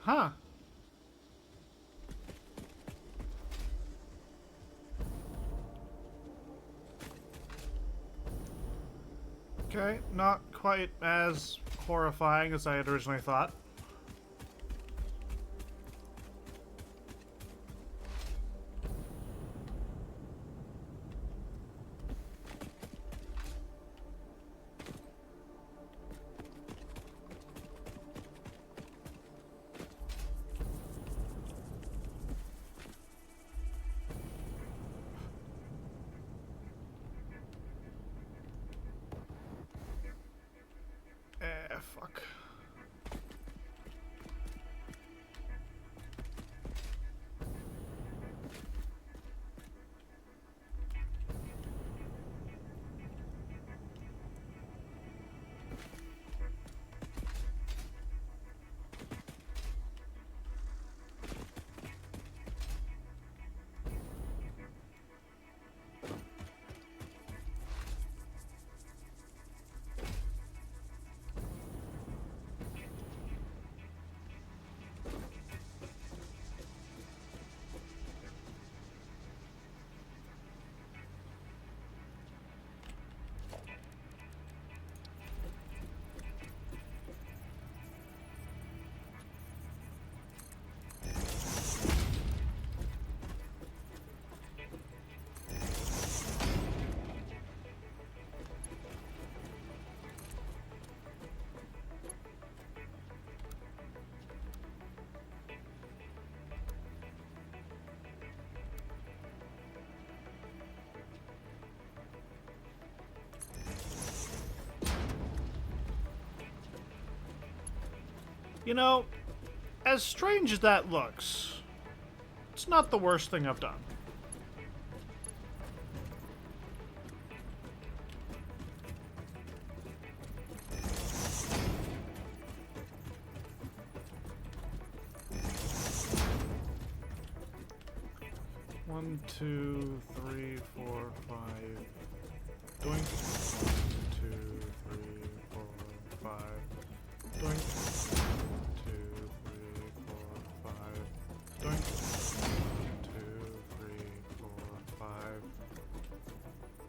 Huh. Okay, not quite as horrifying as I had originally thought. Fuck. You know, as strange as that looks, it's not the worst thing I've done. One, two, three, four, five. Doink. 1, 2, 3, 4, 5. Doink. 2, 3, 4, 5. Doink. 2, 3, 4, 5.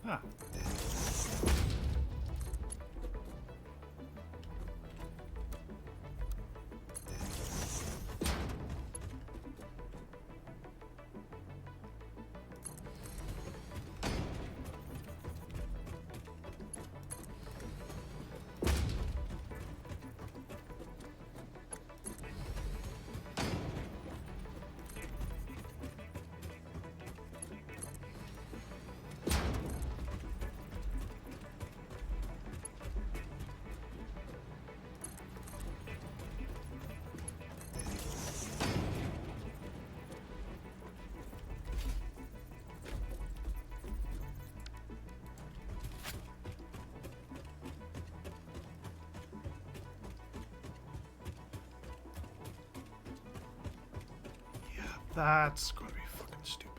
Ah. That's gonna be fucking stupid.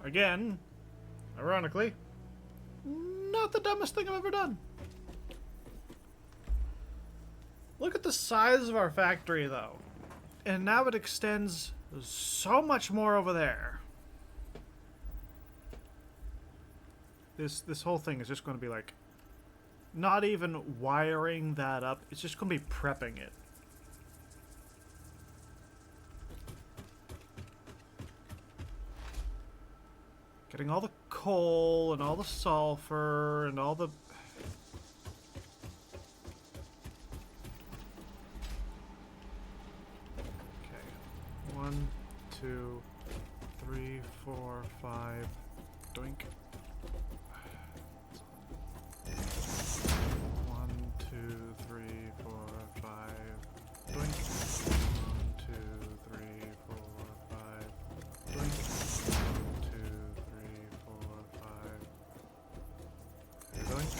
Again, ironically, not the dumbest thing I've ever done. Look at the size of our factory, though. And now it extends so much more over there. This whole thing is just going to be like, not even wiring that up. It's just going to be prepping it. Getting all the coal and all the sulfur and all the... Okay. 1, 2, 3, 4, 5. Doink. 1, 2, 3, 4, 5. Doink. 1, 2, 3, 4, 5. Doink. 1, 2, 3, 4, 5. Okay, doink.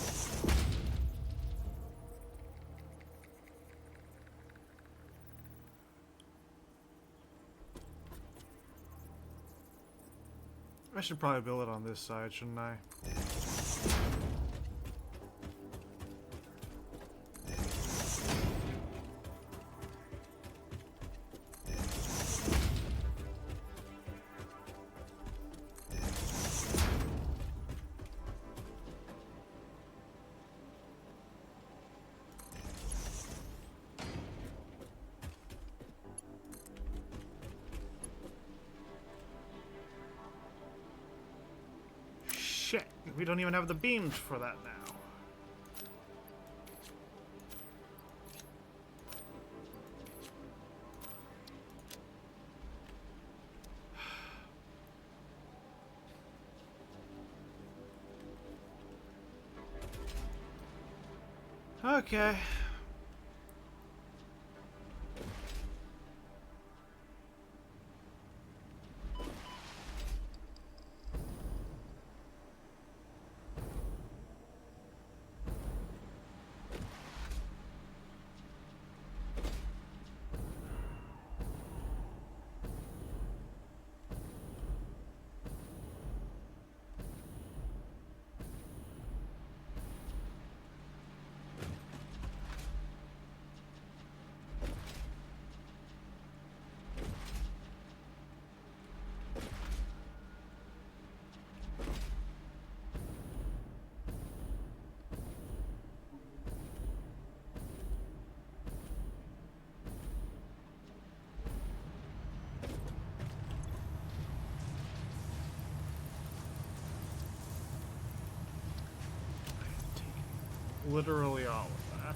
I should probably build it on this side, shouldn't I? Shit, we don't even have the beams for that now. Okay. Literally all of that.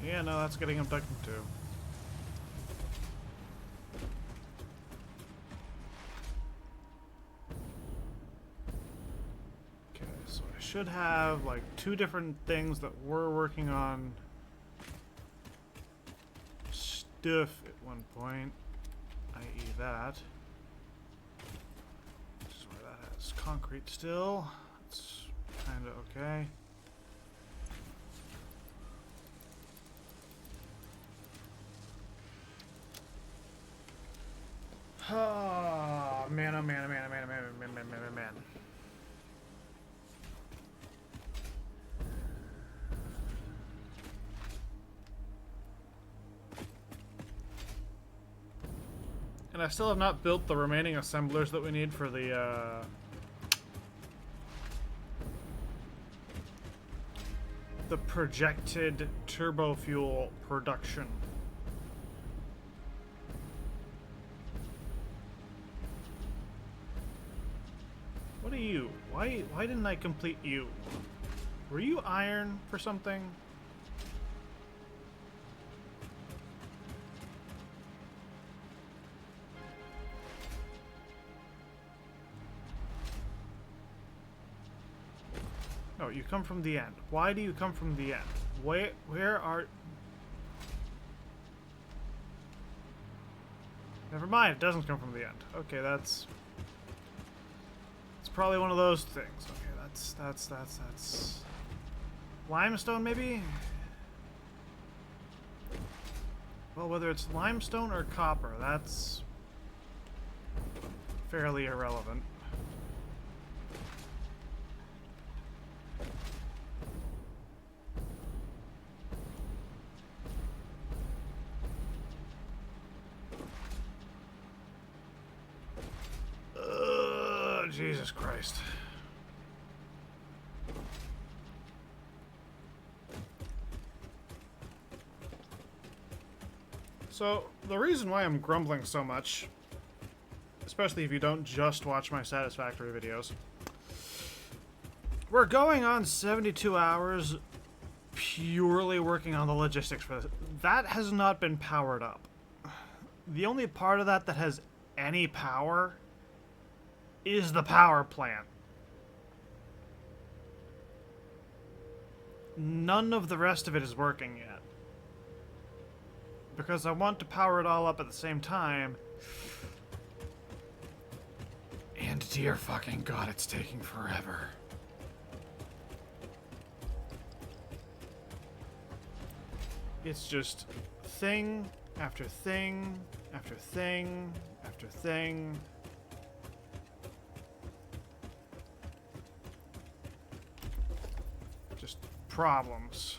Yeah, no, that's getting abducted too. So I should have like 2 different things that we're working on stuff at one point, i.e. that. This is where that has concrete still. It's kind of okay. Oh man, oh man, oh man, oh man, oh man, oh man, man, man, man. And I still have not built the remaining assemblers that we need for the projected turbo fuel production. What are you? Why didn't I complete you? Were you iron for something? No, you come from the end. Why do you come from the end? Where are... Never mind, it doesn't come from the end. Okay, that's... It's probably one of those things. Okay, that's... Limestone, maybe? Well, whether it's limestone or copper, that's... fairly irrelevant. Jesus Christ. So, the reason why I'm grumbling so much, especially if you don't just watch my Satisfactory videos, we're going on 72 hours purely working on the logistics for this. That has not been powered up. The only part of that that has any power is the power plant. None of the rest of it is working yet. Because I want to power it all up at the same time. And dear fucking God, it's taking forever. It's just thing after thing after thing after thing. Just problems.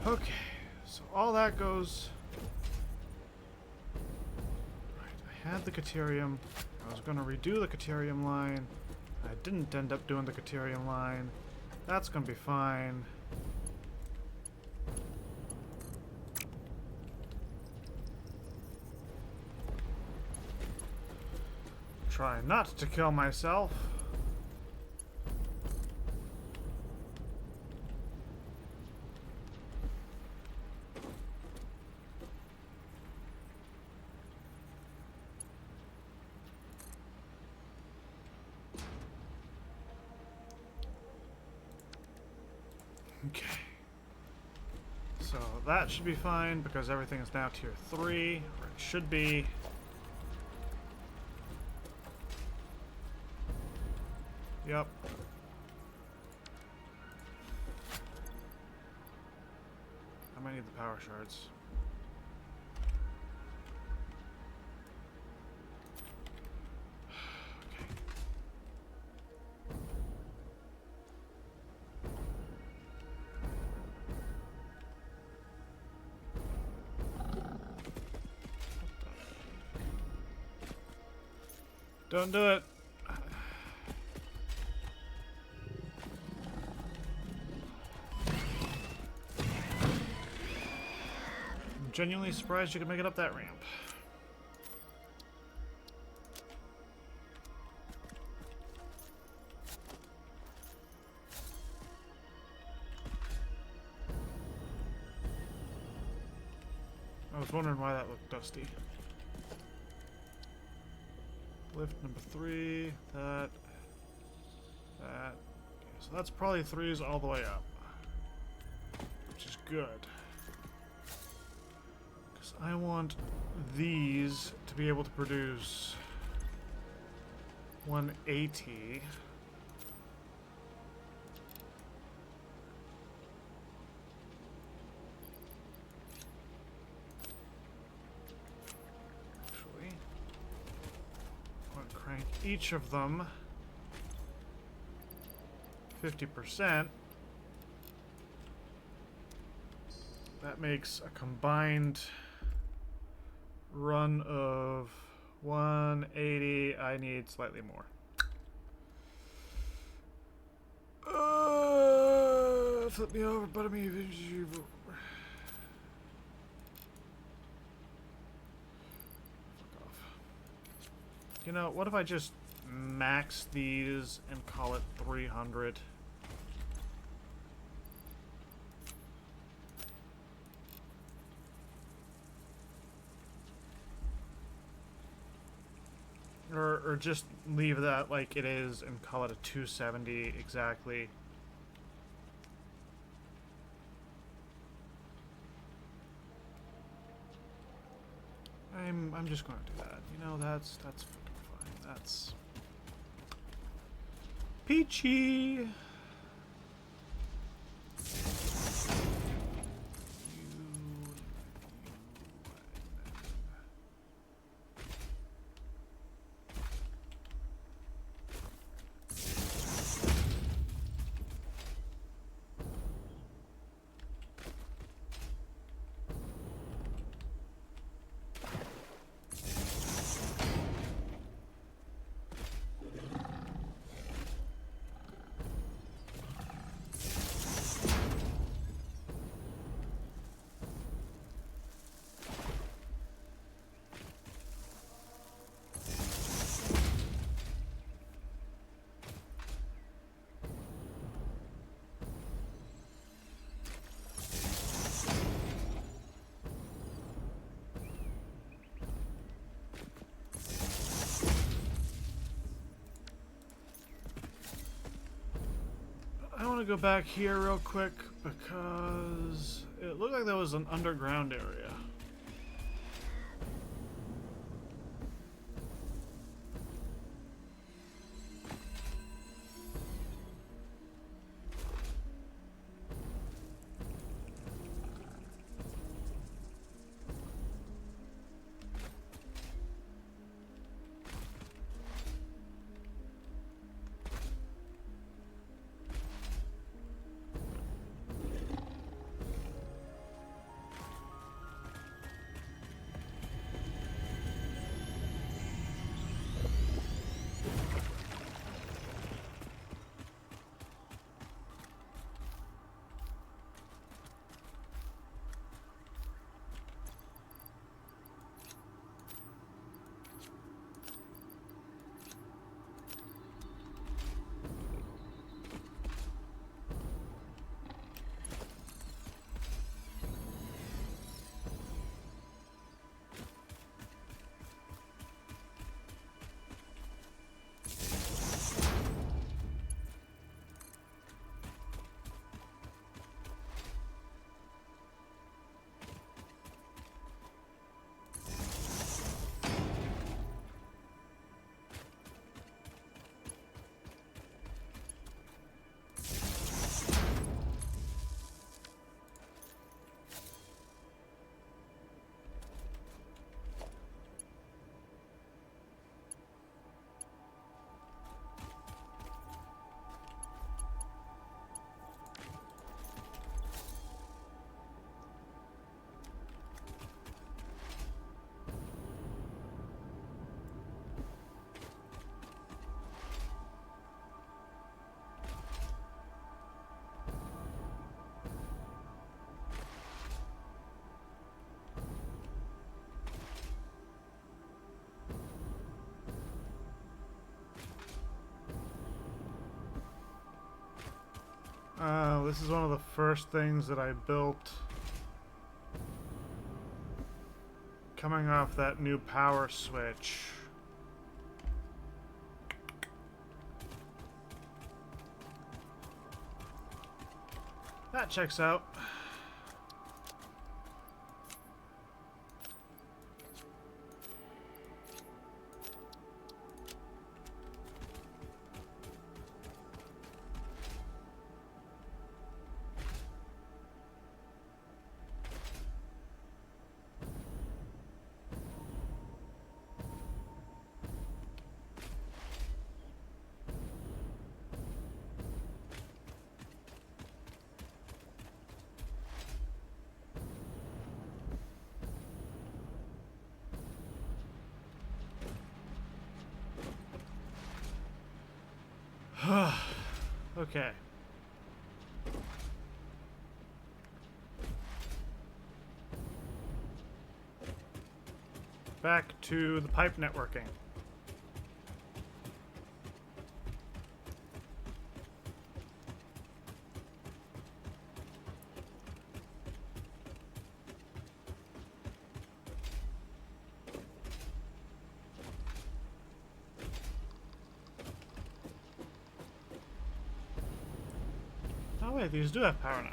Okay, so all that goes... Right, I had the Caterium. I was going to redo the Caterium line. I didn't end up doing the Caterium line. That's going to be fine. Try not to kill myself. Okay. So that should be fine because everything is now tier 3, or it should be. Yep. I might need the power shards. Don't do it. I'm genuinely surprised you could make it up that ramp. I was wondering why that looked dusty. Lift number 3, that. Okay, so that's probably 3s all the way up, which is good. Because I want these to be able to produce 180. Each of them 50%. That makes a combined run of 180. I need slightly more. Flip me over, butter me. You know, what if I just max these and call it 300? Or just leave that like it is and call it a 270 exactly. I'm just going to do that. You know, that's fine. That's peachy. I want to go back here real quick because it looked like there was an underground area. This is one of the first things that I built coming off that new power switch. That checks out. Okay. Back to the pipe networking. Oh wait, these do have power now.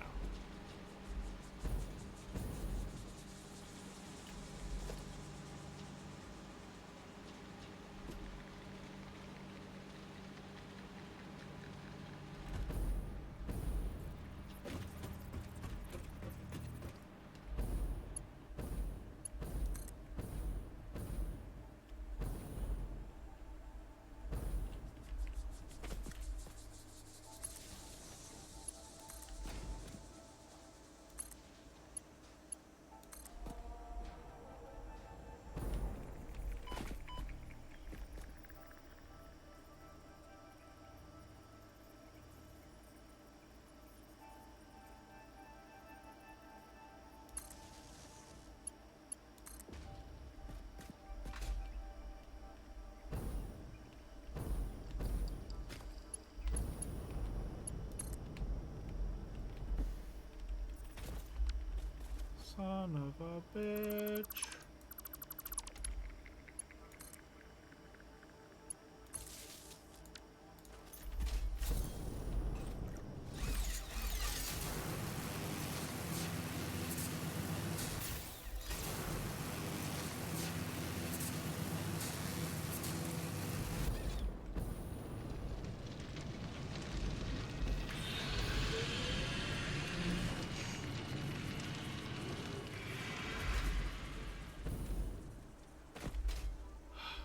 Son of a bitch.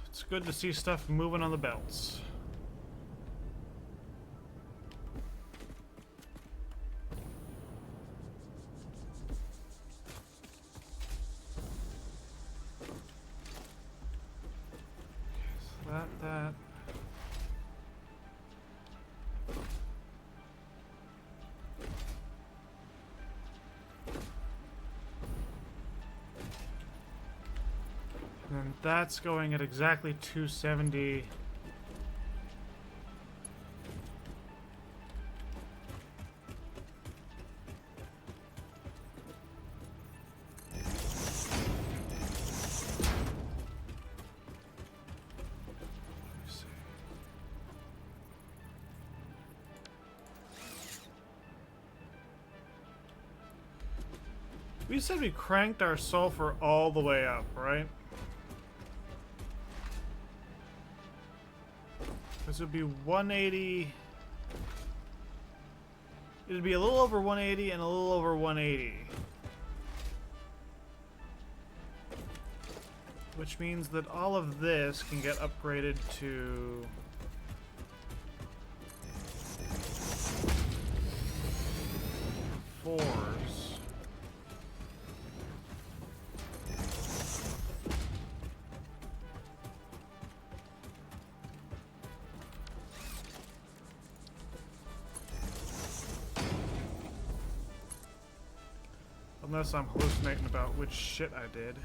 It's good to see stuff moving on the belts. So that. And that's going at exactly 270. We said we cranked our sulfur all the way up, right? This would be 180. It'd be a little over 180 and a little over 180. Which means that all of this can get upgraded to... fours. Unless I'm hallucinating about which shit I did.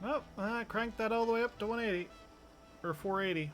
Nope, I cranked that all the way up to 180. Or 480.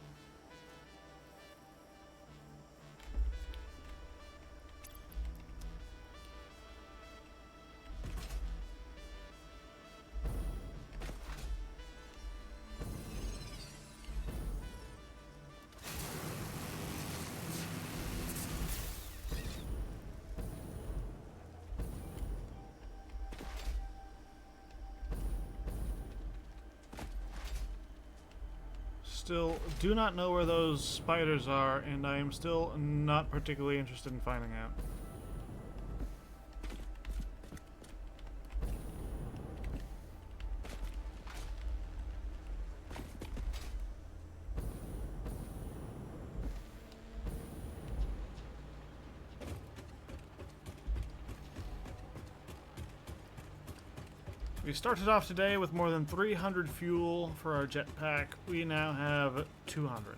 Still do not know where those spiders are, and I am still not particularly interested in finding out. We started off today with more than 300 fuel for our jetpack. We now have 200.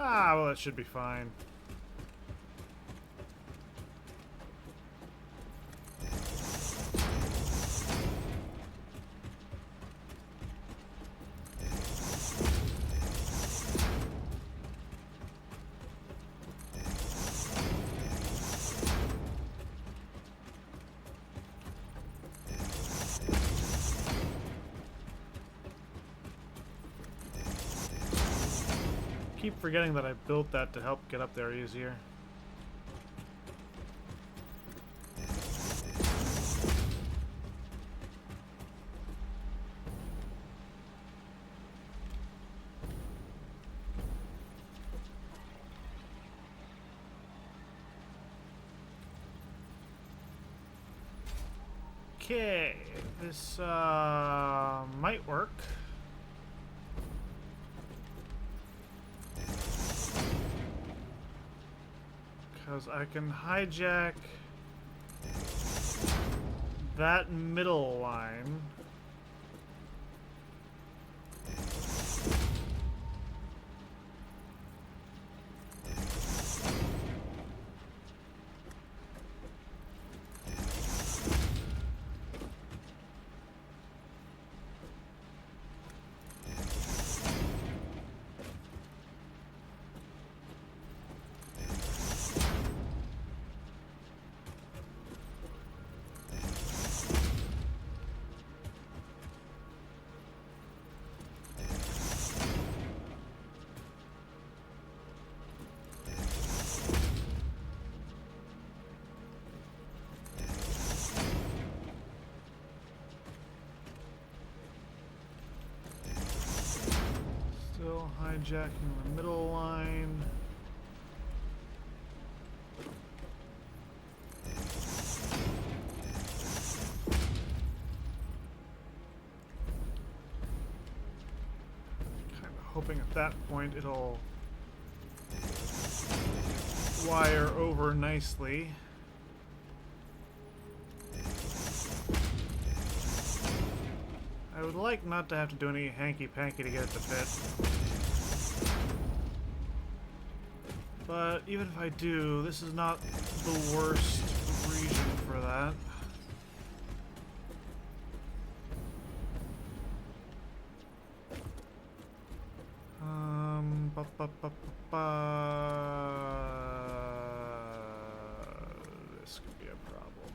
Ah, well, that should be fine. Keep forgetting that I built that to help get up there easier. Okay, this might work. Because I can hijack that middle line. Still hijacking the middle line. Kind of hoping at that point it'll wire over nicely. I would like not to have to do any hanky-panky to get it to fit. But even if I do, this is not the worst region for that. Ba, ba, ba, ba, ba. This could be a problem.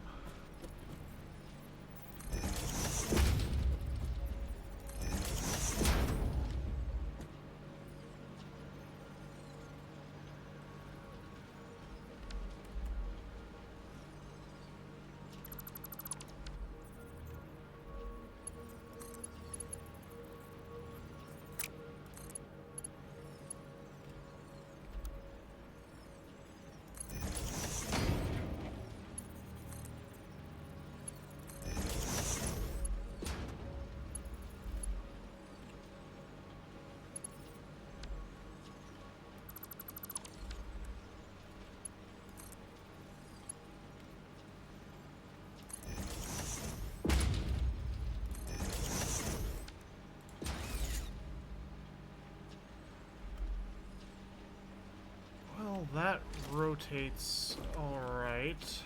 Well, that rotates all right.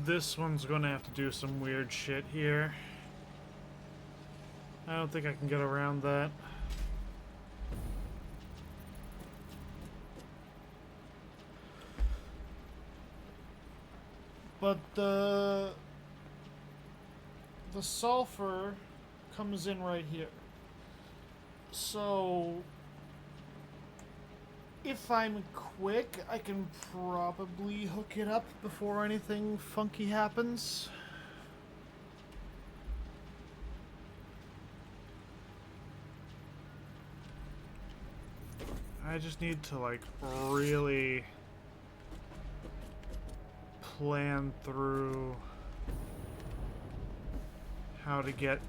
This one's gonna have to do some weird shit here. I don't think I can get around that. But the sulfur comes in right here. So If I'm quick, I can probably hook it up before anything funky happens. I just need to, like, really plan through how to get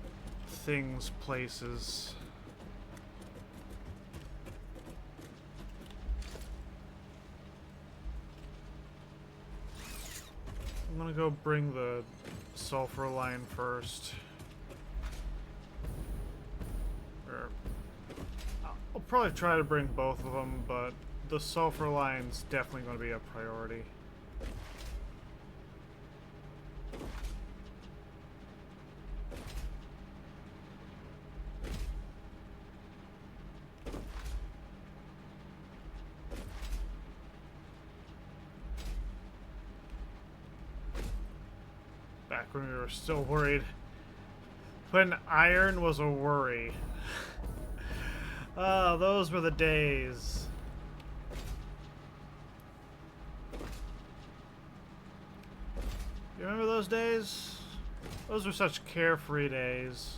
things places. I'm gonna go bring the sulfur line first. I'll probably try to bring both of them, but the sulfur line's definitely going to be a priority. Back when we were still worried. When iron was a worry. Oh, those were the days. You remember those days? Those were such carefree days.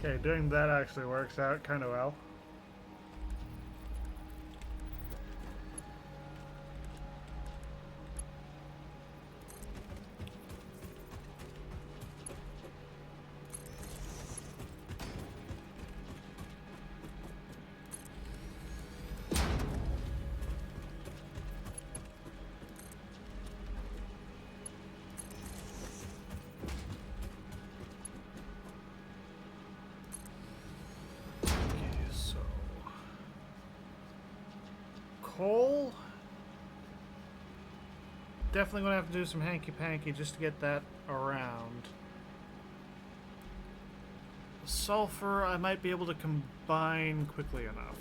Okay, doing that actually works out kind of well. Coal? Definitely gonna have to do some hanky-panky just to get that around. Sulfur, I might be able to combine quickly enough.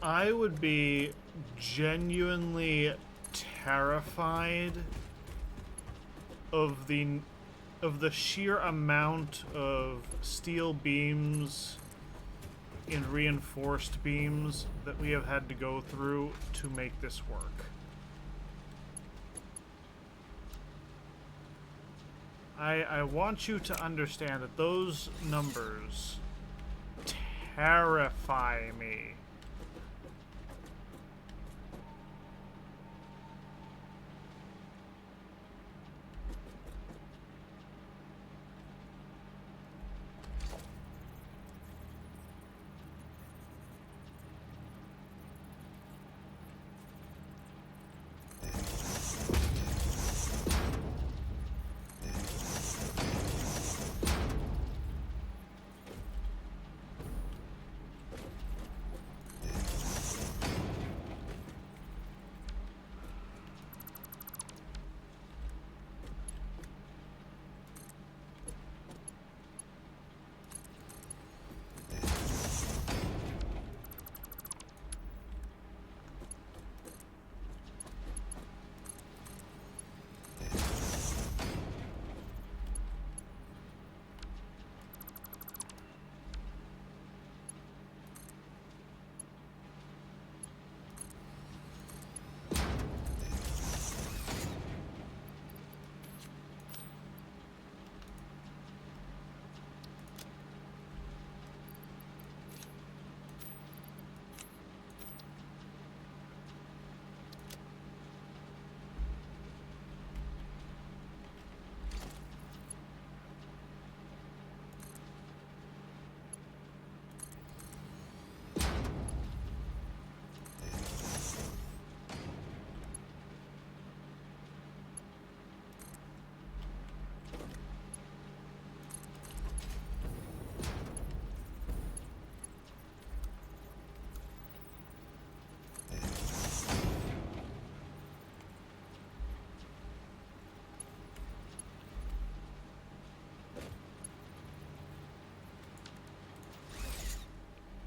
I would be genuinely terrified of the sheer amount of steel beams and reinforced beams that we have had to go through to make this work. I want you to understand that those numbers terrify me.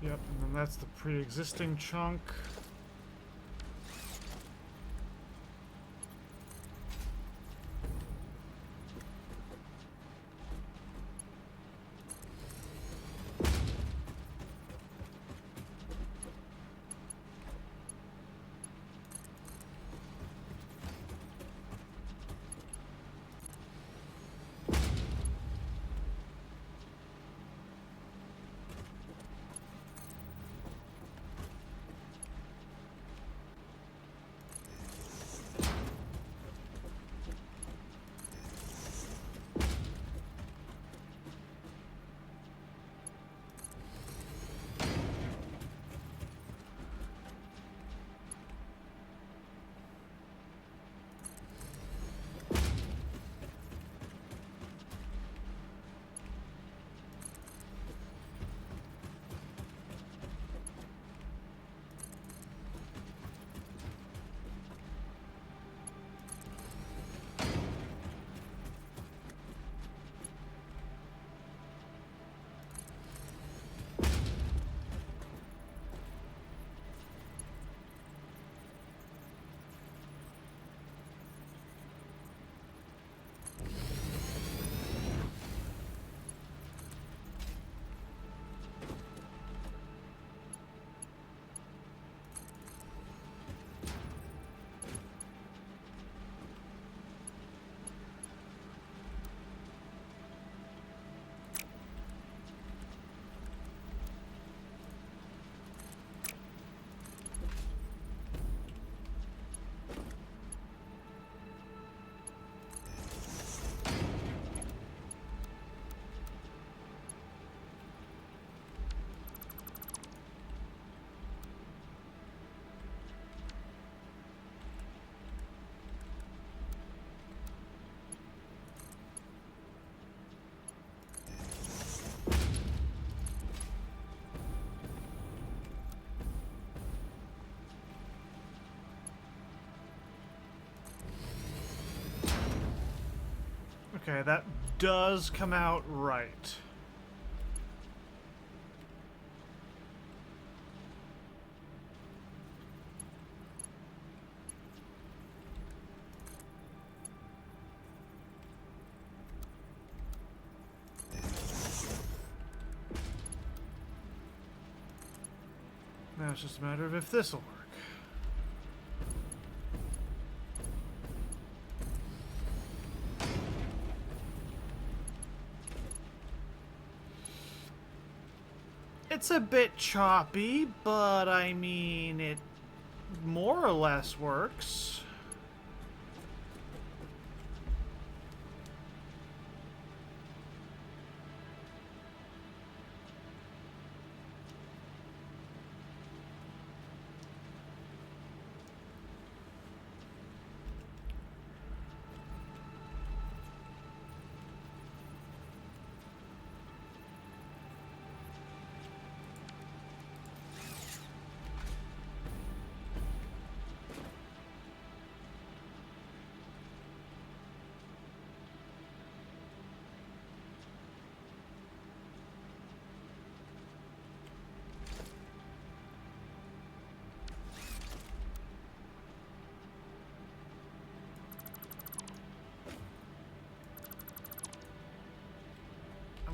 Yep, and then that's the pre-existing chunk. Okay, that does come out right. Now it's just a matter of if this'll work. It's a bit choppy, but I mean, it more or less works.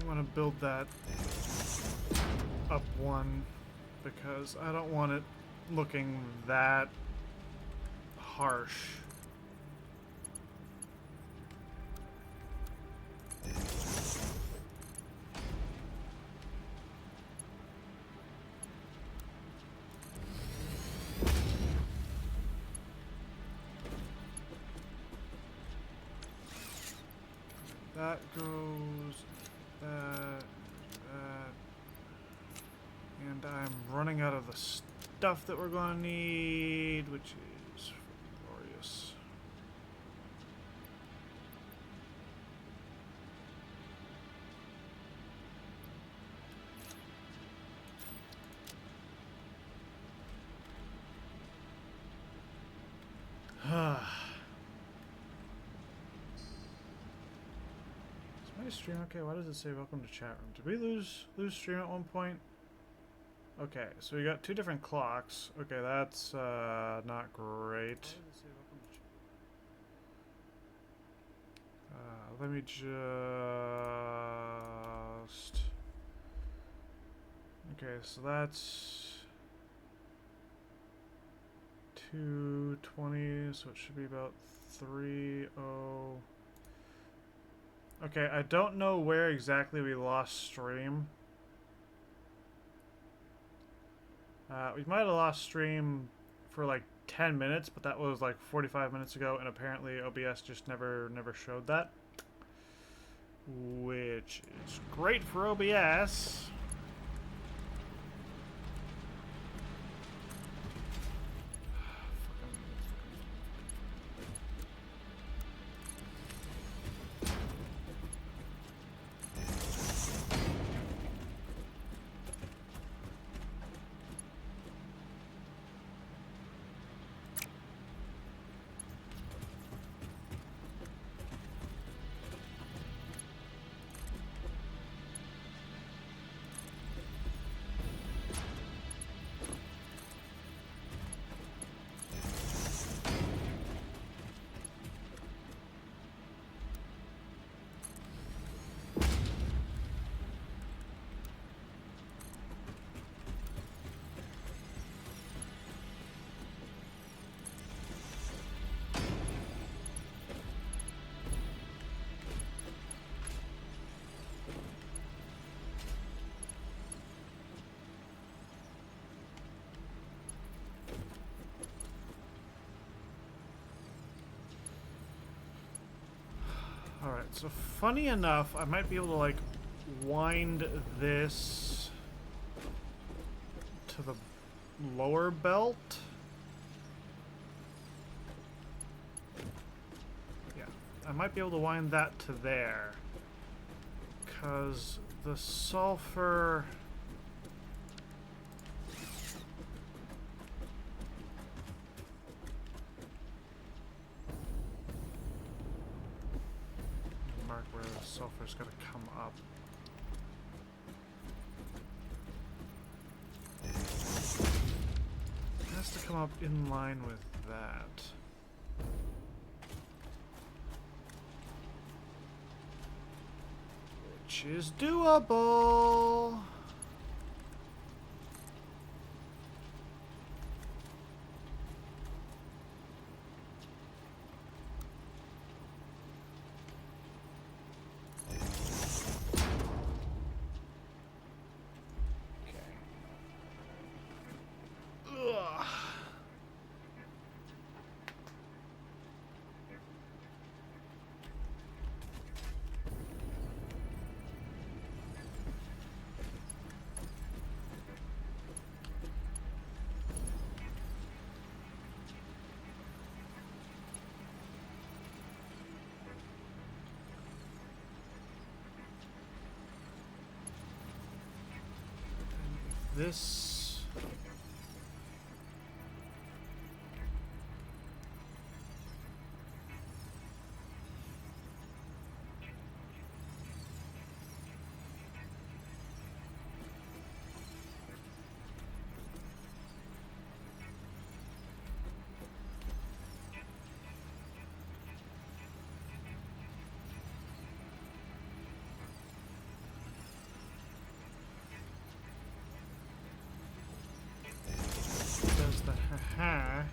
I'm gonna build that up one because I don't want it looking that harsh. That goes, that, and I'm running out of the stuff that we're going to need, which is glorious. Stream. Okay, why does it say welcome to chat room? Did we lose stream at one point? Okay, so we got two different clocks. Okay, that's not great. Let me just... Okay, so that's 2:20, so it should be about 3:00. Okay, I don't know where exactly we lost stream. We might have lost stream for like 10 minutes, but that was like 45 minutes ago, and apparently OBS just never showed that. Which is great for OBS. Alright, so funny enough, I might be able to, like, wind this to the lower belt. Yeah, I might be able to wind that to there. Because the sulfur... where the sulfur's got to come up. It has to come up in line with that. Which is doable. this... does the haha.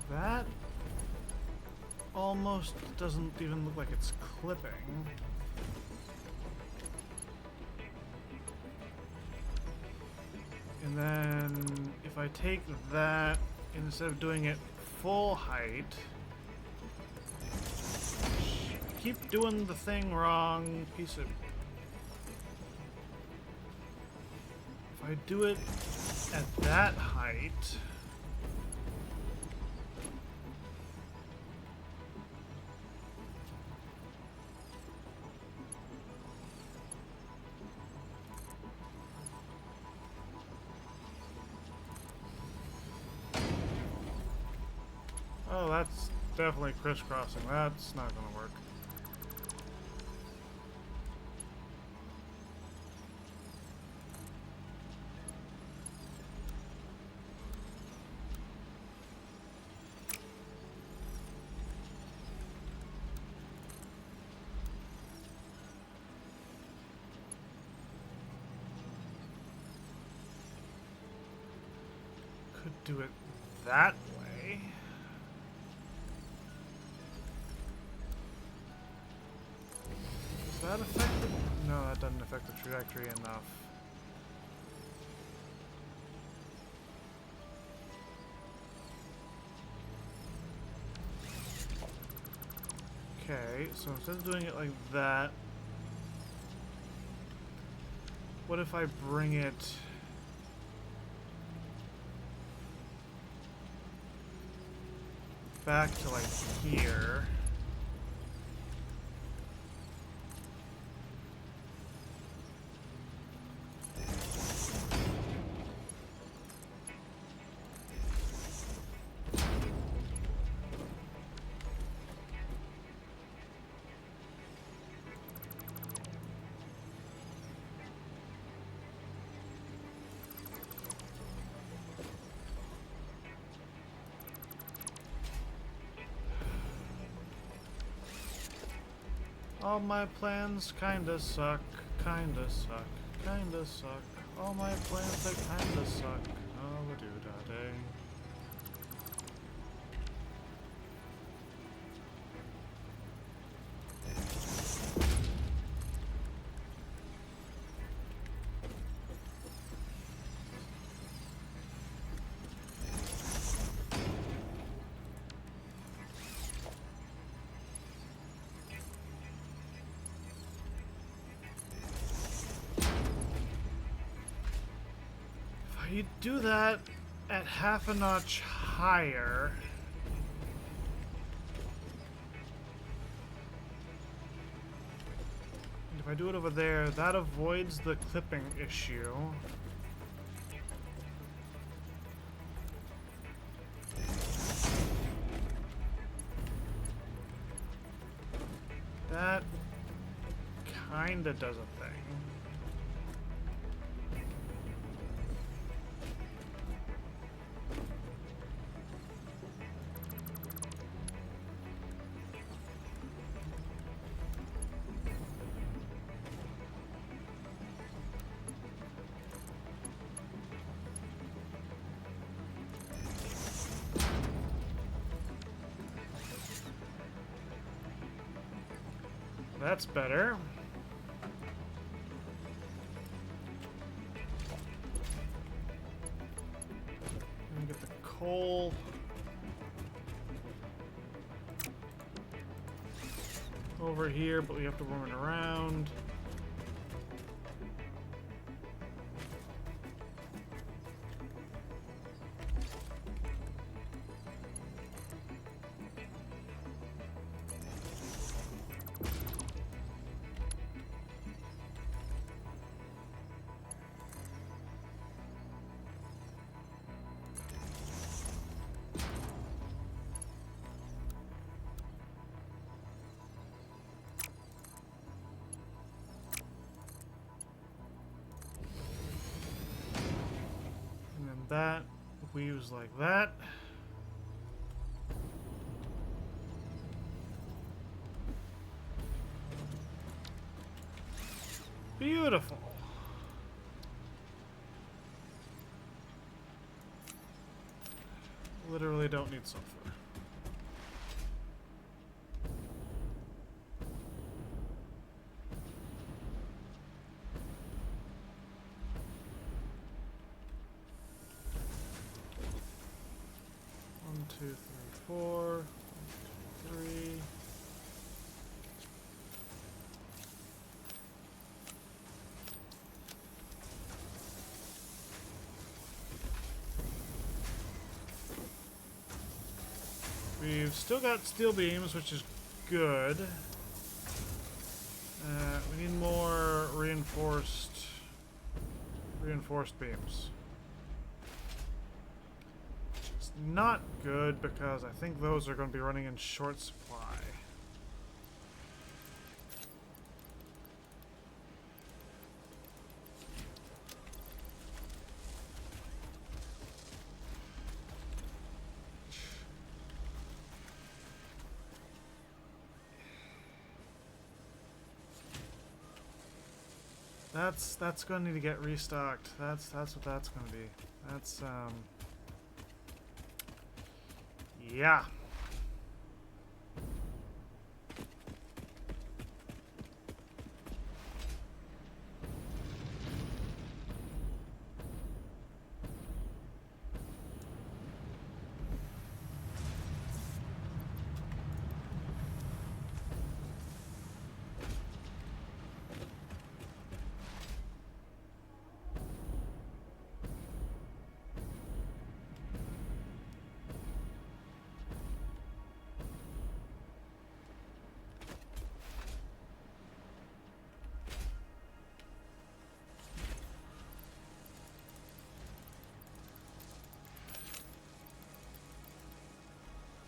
That almost doesn't even look like it's clipping. And then if I take that, instead of doing it full height, I keep doing the thing wrong, piece of... If I do it at that height... Oh, that's definitely crisscrossing. That's not gonna work. Could do it that way. Does that affect the... No, that doesn't affect the trajectory enough. Okay, so instead of doing it like that, what if I bring it back to like here? All my plans kinda suck, kinda suck, kinda suck. All my plans that kinda suck. Oh, do da day. You do that at half a notch higher. And If I do it over there, that avoids the clipping issue. That kinda does a thing. That's better. And get the coal. Over here, but we have to run it around. That weaves like that. Beautiful. Literally don't need sulfur. Two, three, four. 1, 2, 3. We've still got steel beams, which is good. We need more reinforced beams. Not good because I think those are going to be running in short supply. That's going to need to get restocked. That's what that's going to be. That's yeah.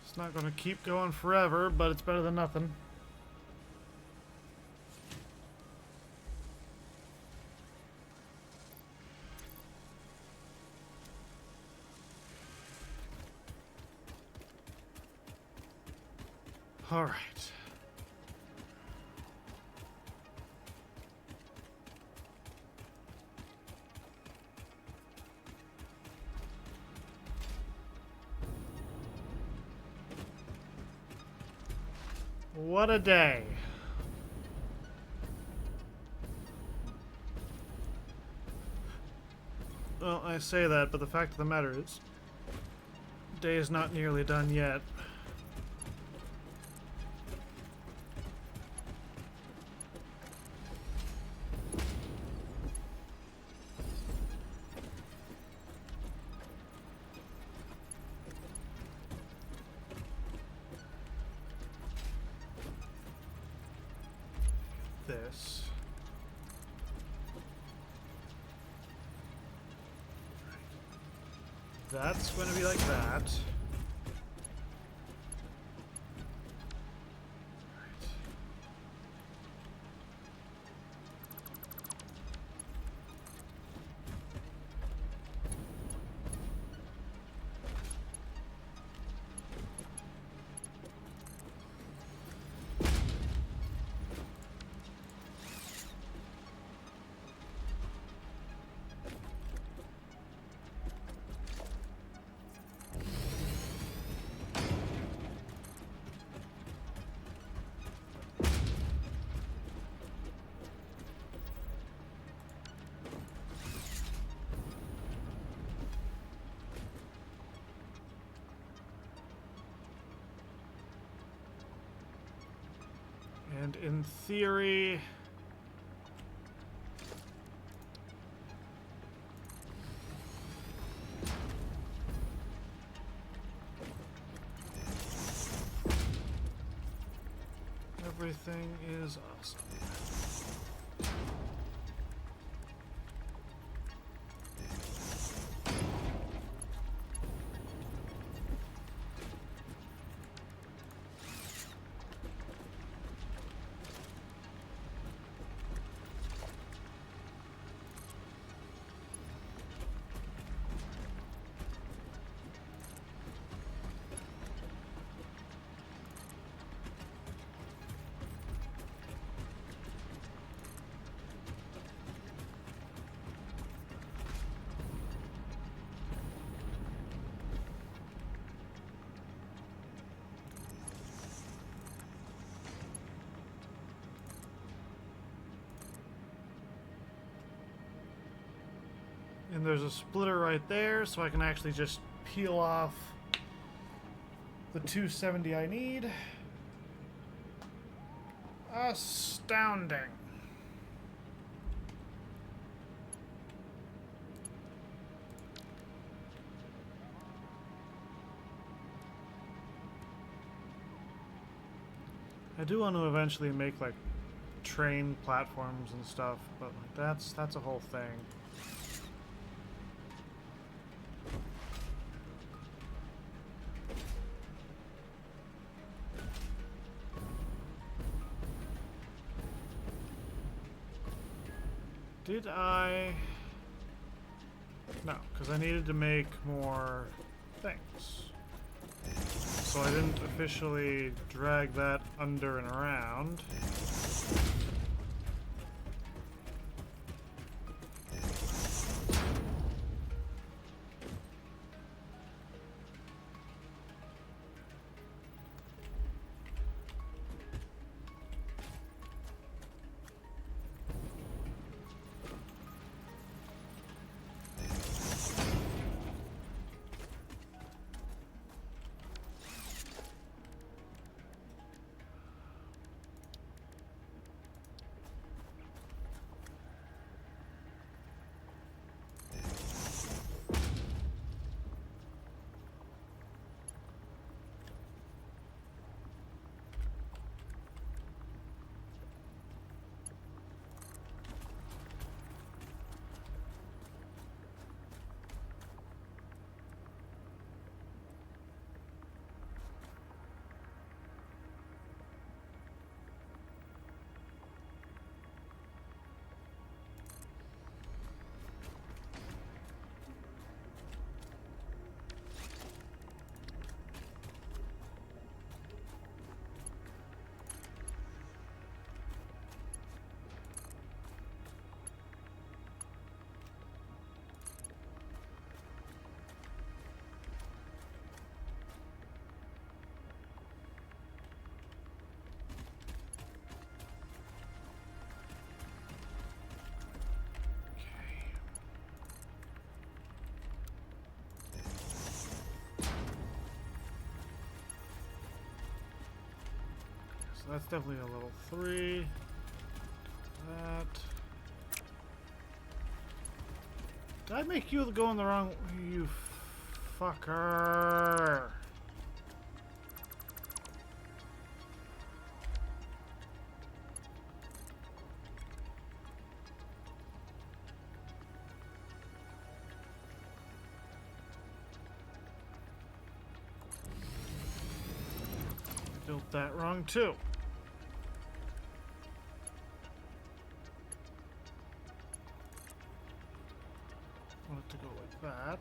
It's not going to keep going forever, but it's better than nothing. All right. What a day. Well, I say that, but the fact of the matter is, day is not nearly done yet. This. That's going to be like that. And in theory, everything is awesome. And there's a splitter right there, so I can actually just peel off the 270 I need. Astounding. I do want to eventually make like train platforms and stuff, but like that's a whole thing. Did I? No, because I needed to make more things. So I didn't officially drag that under and around. So that's definitely a level 3. That. Did I make you go in the wrong... You fucker. Built that wrong too. Want it to go like that.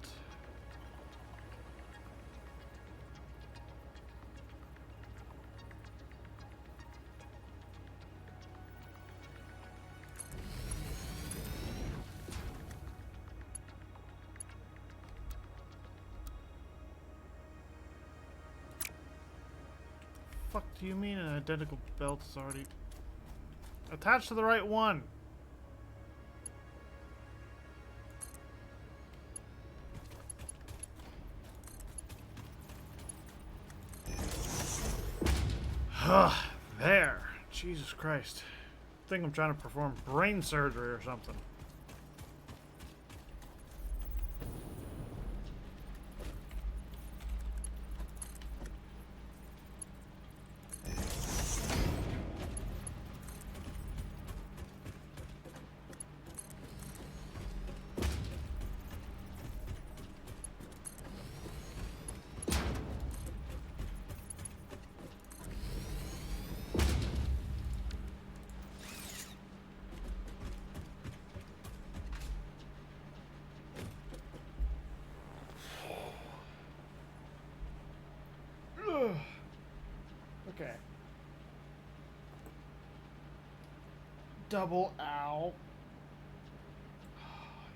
Fuck do you mean an identical belt is already attached to the right one? There. Jesus Christ. I think I'm trying to perform brain surgery or something. Okay. Double ow.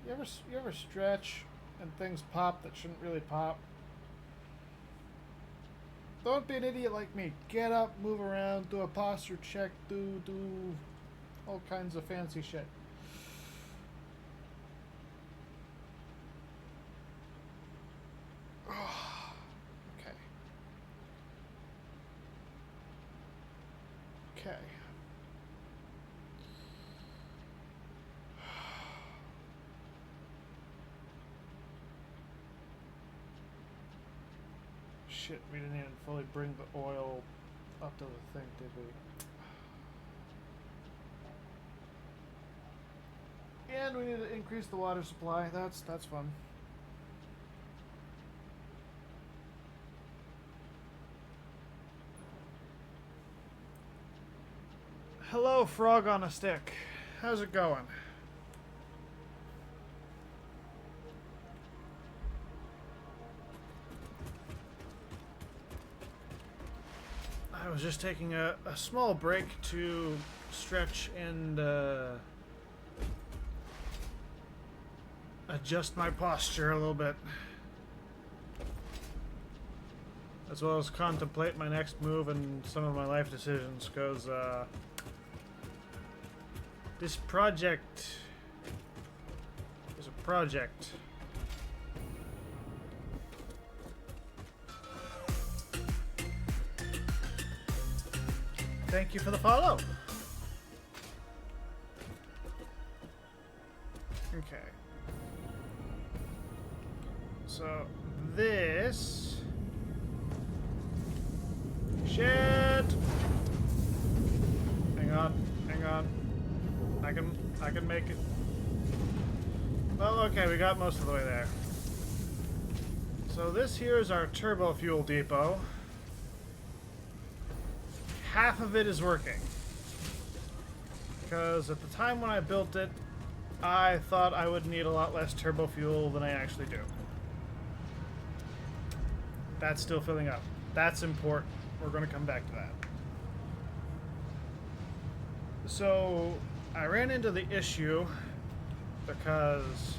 You ever stretch and things pop that shouldn't really pop? Don't be an idiot like me. Get up, move around, do a posture check, do all kinds of fancy shit. Okay. Shit, we didn't even fully bring the oil up to the thing, did we? And we need to increase the water supply. That's fun. Hello, frog on a stick. How's it going? I was just taking a small break to stretch and adjust my posture a little bit, as well as contemplate my next move and some of my life decisions, because this project is a project. Thank you for the follow. Okay. So this shit. Hang on. I can make it. Well, okay, we got most of the way there. So this here is our turbo fuel depot. Half of it is working, because at the time when I built it, I thought I would need a lot less turbo fuel than I actually do. That's still filling up. That's important. We're going to come back to that. So I ran into the issue because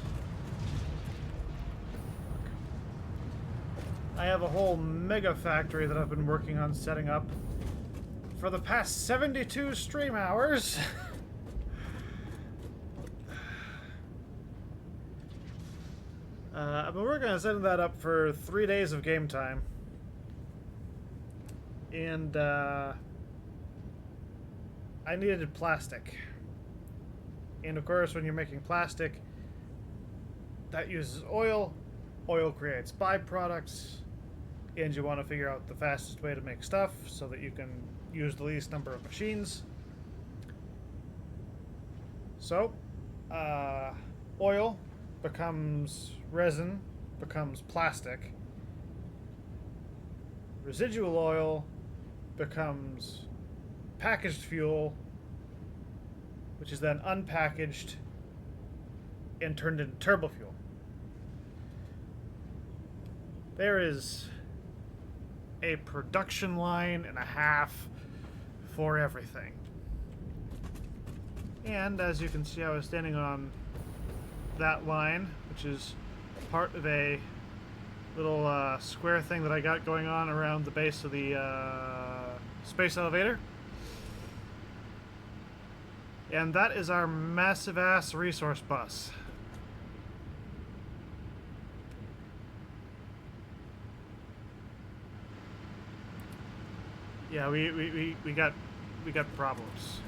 I have a whole mega factory that I've been working on setting up for the past 72 stream hours. I've been working on setting that up for 3 days of game time. And I needed plastic. And of course, when you're making plastic, that uses oil. Oil creates byproducts. And you want to figure out the fastest way to make stuff so that you can use the least number of machines. So, oil becomes resin, becomes plastic. Residual oil becomes packaged fuel, which is then unpackaged and turned into turbo fuel. There is a production line and a half for everything. And as you can see, I was standing on that line, which is part of a little square thing that I got going on around the base of the space elevator. And that is our massive ass resource bus. Yeah, we got problems.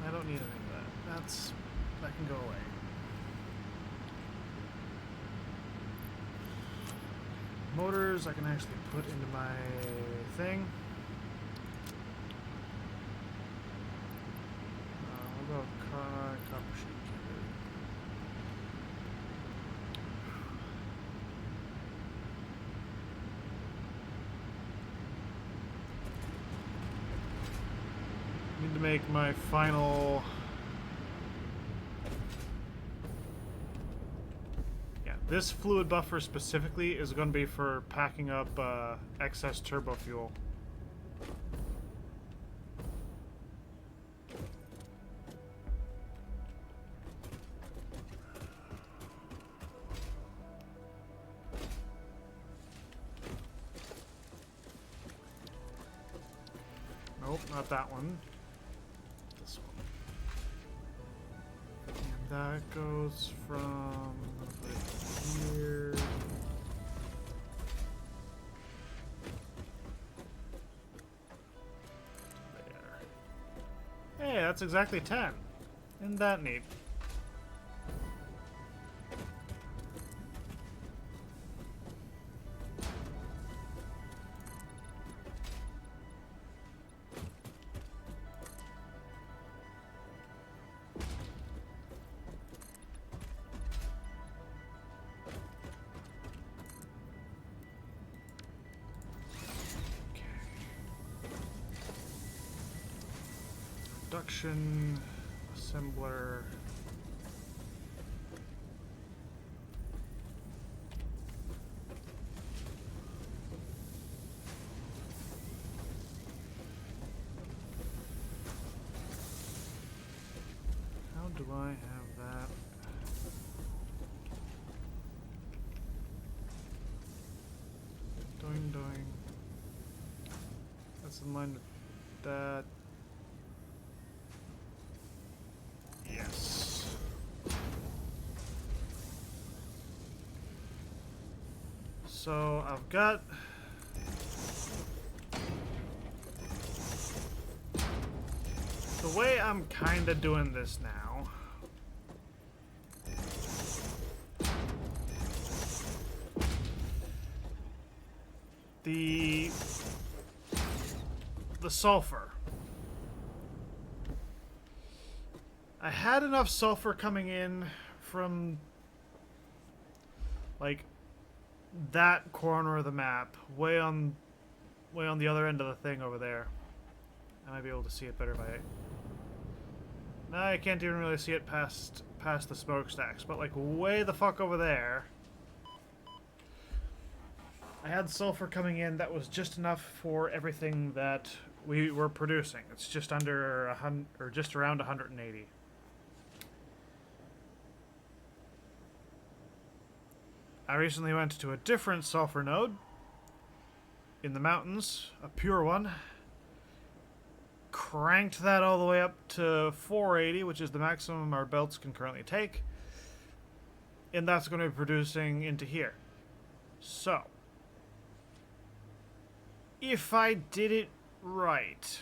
I don't need any of that. That can go away. Motors I can actually put into my thing. What about copper sheet? Need to make my final. Yeah, this fluid buffer specifically is going to be for packing up excess turbo fuel. Nope, not that one. This one. And that goes from here. There. Hey, that's exactly 10. Isn't that neat? Production, assembler. How do I have that? Doing. That's in line with that. Yes. So I've got the way I'm kind of doing this now. The sulfur. I had enough sulfur coming in from like that corner of the map, way on the other end of the thing over there. I might be able to see it better if I. No, I can't even really see it past the smokestacks, but like way the fuck over there. I had sulfur coming in that was just enough for everything that we were producing. It's just under 100, or just around 180. I recently went to a different sulfur node in the mountains, a pure one. Cranked that all the way up to 480, which is the maximum our belts can currently take. And that's going to be producing into here. So, if I did it right,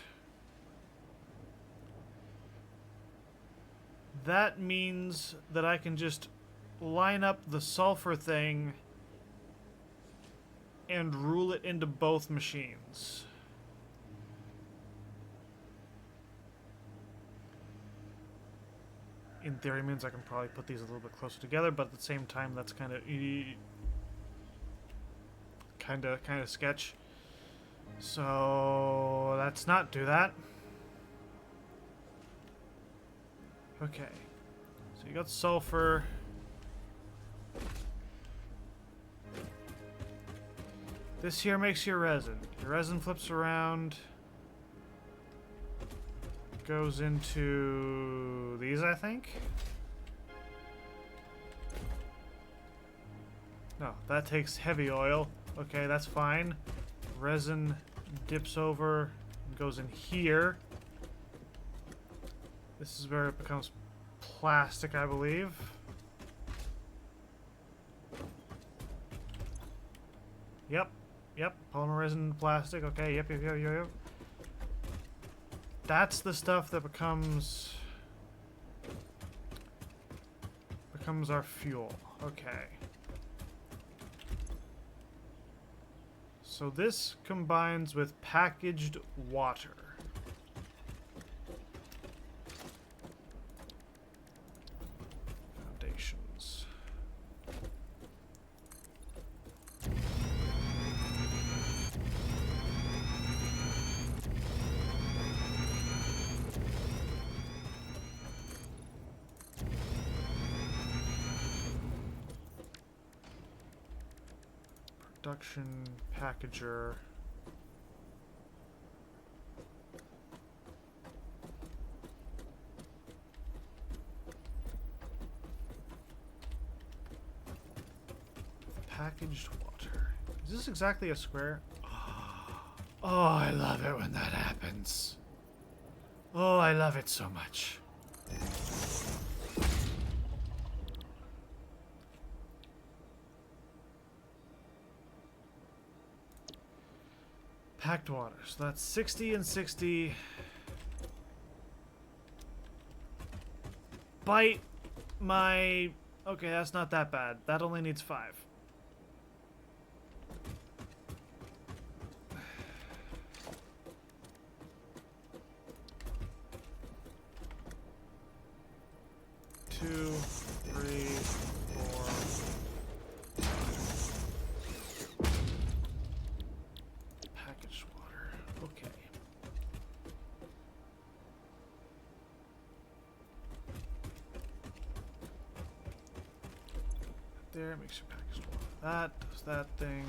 that means that I can just line up the sulfur thing and rule it into both machines. in theory means I can probably put these a little bit closer together, but at the same time, that's kind of sketch. So let's not do that. Okay. So you got sulfur. This here makes your resin. Your resin flips around. Goes into these, I think. No, that takes heavy oil. Okay, that's fine. Resin dips over and goes in here. This is where it becomes plastic, I believe. Yep. Yep. Polymer resin, plastic. Okay. Yep. That's the stuff that becomes our fuel. Okay. So this combines with packaged water. Foundations. Production packager. Packaged water. Is this exactly a square? Oh, I love it when that happens. Oh, I love it so much. Packed water. So that's 60 and 60. Bite my... Okay, that's not that bad. That only needs 5. Two, 3, 4. Packaged water. Okay. There makes your packaged water. That does that thing.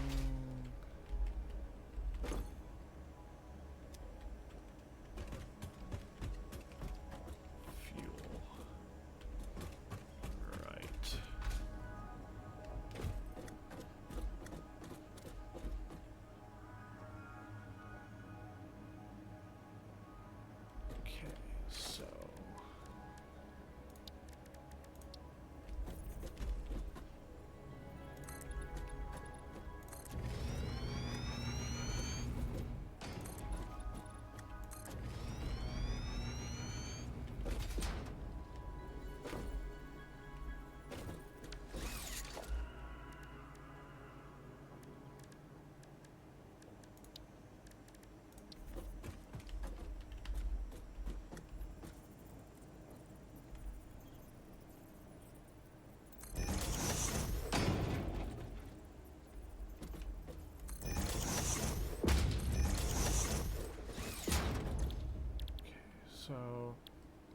So,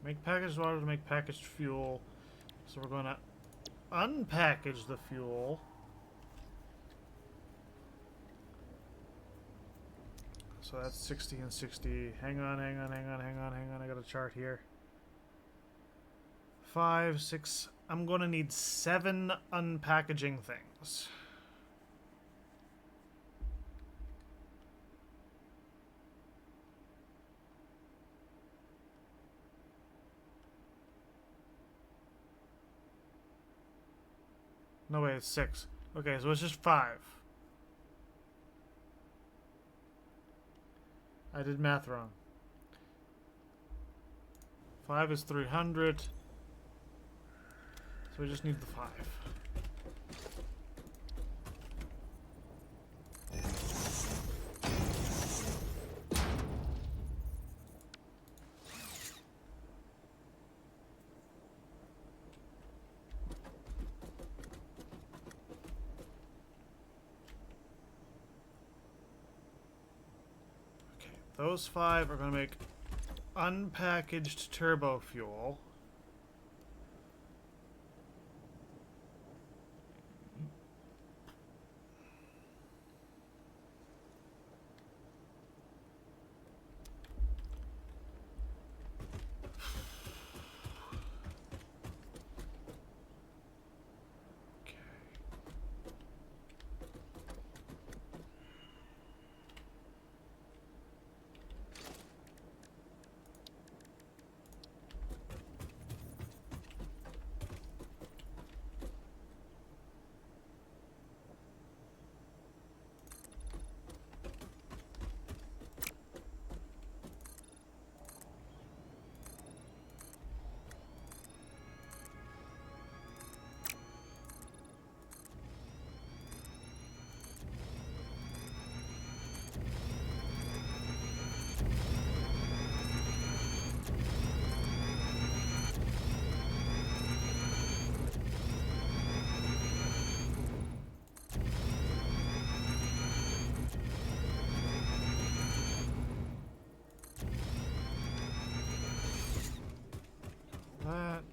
make packaged water to make packaged fuel. So we're going to unpackage the fuel. So that's 60 and 60. Hang on. I got a chart here. 5, 6. I'm going to need 7 unpackaging things. No way, it's 6. Okay, so it's just 5. I did math wrong. 5 is 300. So we just need the 5. those 5 are going to make unpackaged turbo fuel. That.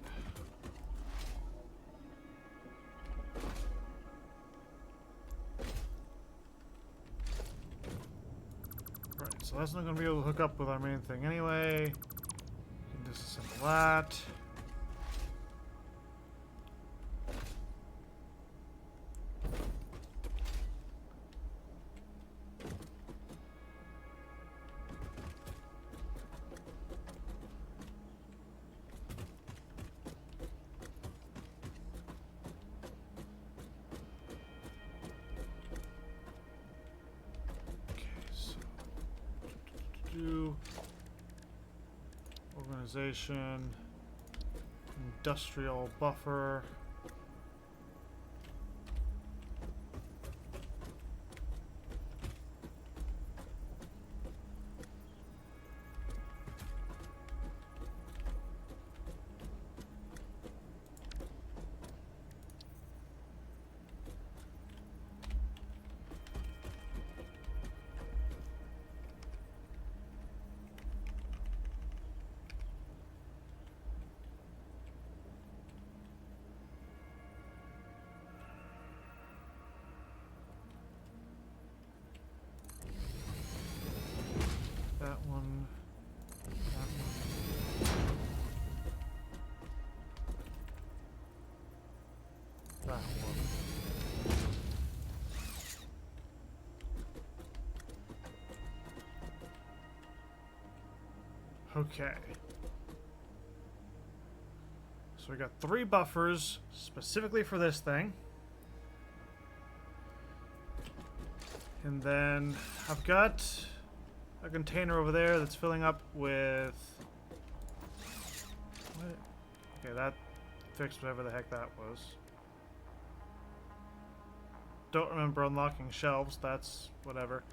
Right, so that's not going to be able to hook up with our main thing anyway. You can disassemble that. Organization, industrial buffer. That one. That one. Okay. So we got 3 buffers specifically for this thing. And then I've got a container over there that's filling up with... What? Okay, that fixed whatever the heck that was. Don't remember unlocking shelves, that's whatever.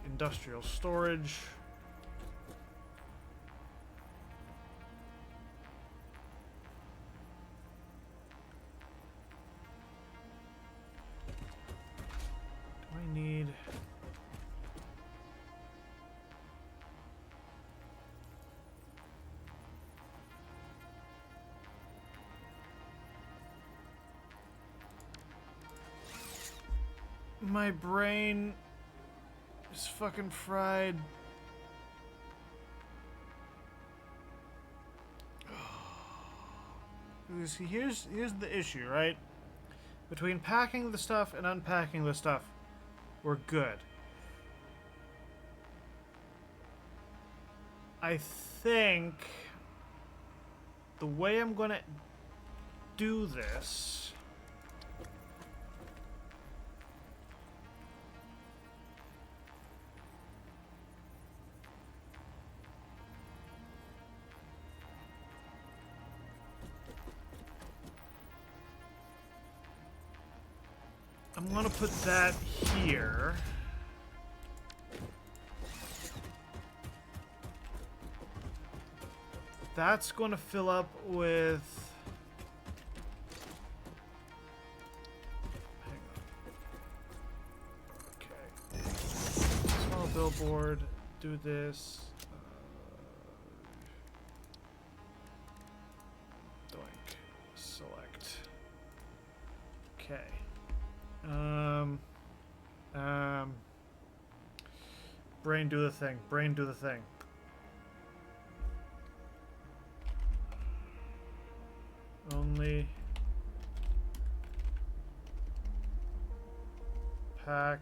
Industrial storage. Do I need... My brain is fucking fried. See, here's the issue, right? Between packing the stuff and unpacking the stuff, we're good. I think the way I'm gonna do this... I'm gonna put that here. That's gonna fill up with... Hang on. Okay. Small build board, do this. Doink. Select. Okay. Brain, do the thing. Brain, do the thing. Only pack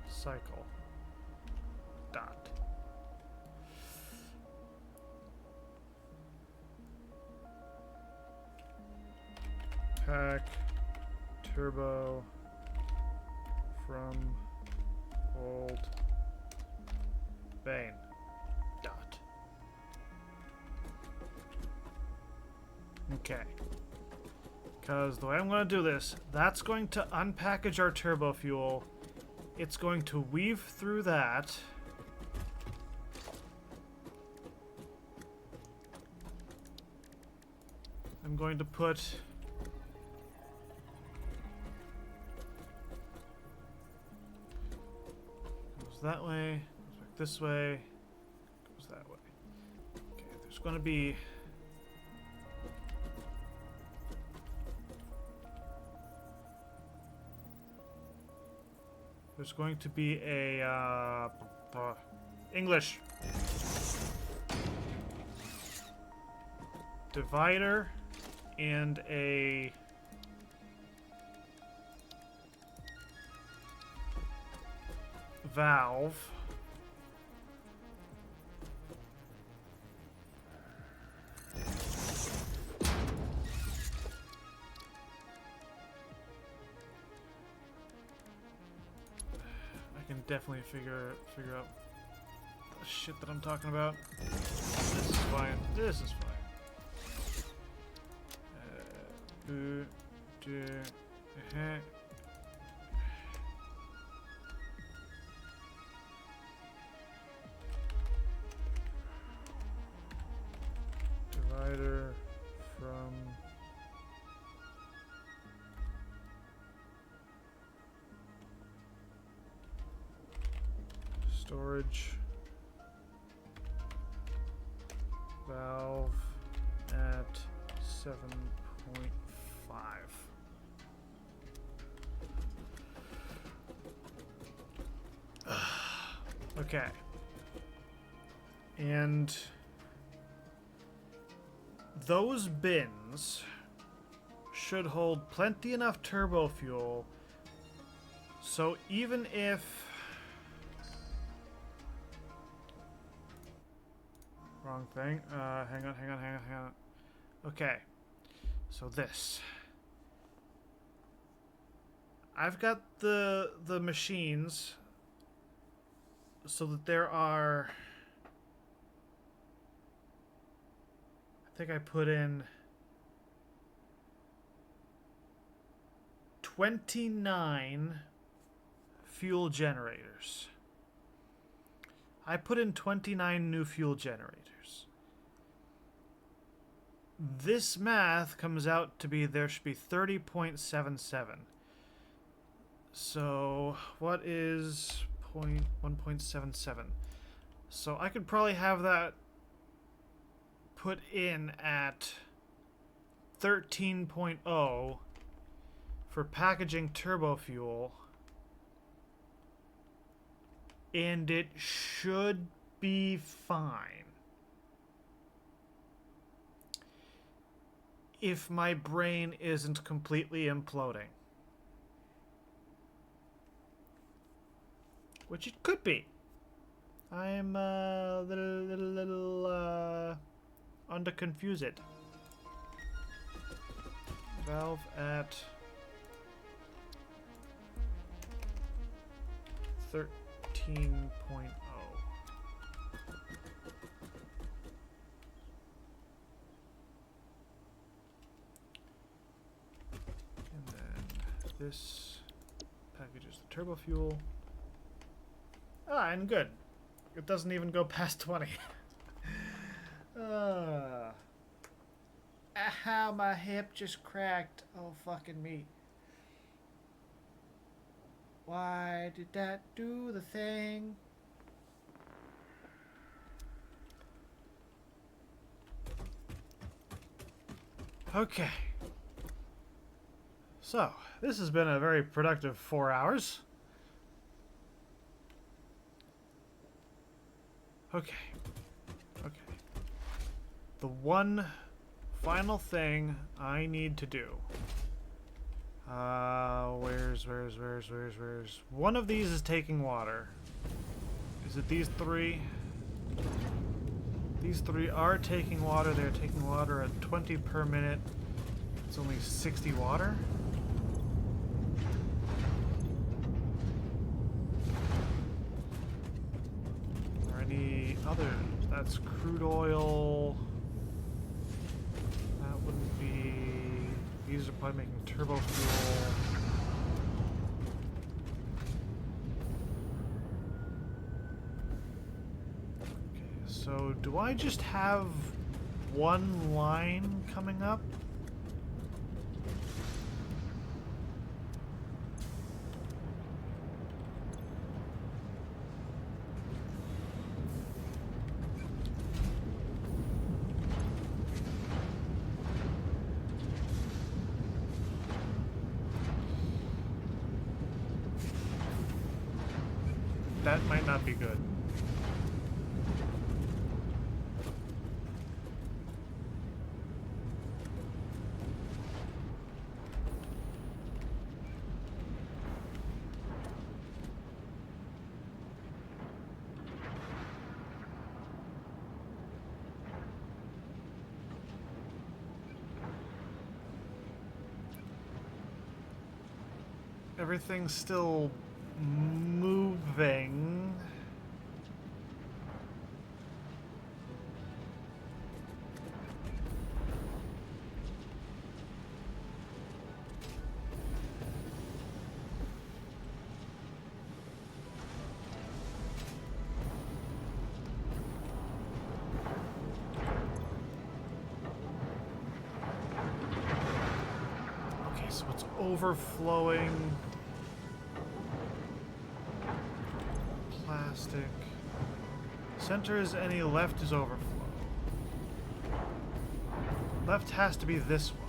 cycle dot. Pack turbo from old Bane dot. Okay. Because the way I'm going to do this, that's going to unpackage our turbo fuel. It's going to weave through that. I'm going to put goes that way, goes back this way, goes that way. Okay, there's going to be a English divider and a valve. I can definitely figure out the shit that I'm talking about. This is fine. This is fine. Divider from storage valve at 7.5. Okay. And those bins should hold plenty enough turbo fuel, so even if wrong thing. Hang on. Okay. So this. I've got the machines so that there are, I think I put in 29 fuel generators. I put in 29 new fuel generators. This math comes out to be there should be 30.77. So what is 1.77? So I could probably have that put in at 13.0 for packaging turbo fuel. And it should be fine. If my brain isn't completely imploding. Which it could be. I'm a little under confused. Valve at 13.0. And then this packages the turbo fuel. Ah, and good. It doesn't even go past 20. How my hip just cracked. Oh, fucking me. Why did that do the thing? Okay. So, this has been a very productive 4 hours. Okay. Okay. The one final thing I need to do. Where's? One of these is taking water. Is it these three? These three are taking water. They're taking water at 20 per minute. It's only 60 water. Are any others? That's crude oil. That wouldn't be... These are probably making turbo fuel. Okay, so do I just have one line coming up? That might not be good. Everything's still moving. Okay, so it's overflowing. Plastic. Center is any, left is overflow. Left has to be this one.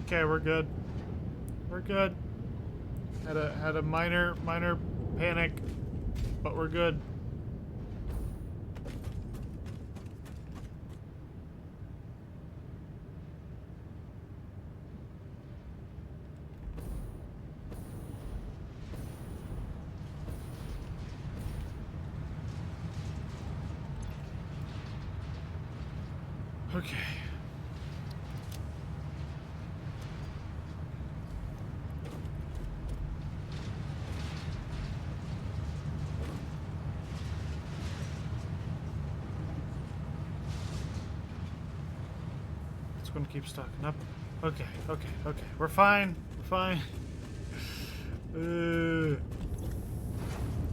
Okay, we're good. We're good. Had a minor panic, but we're good. Okay. It's gonna keep stocking up. Okay. We're fine.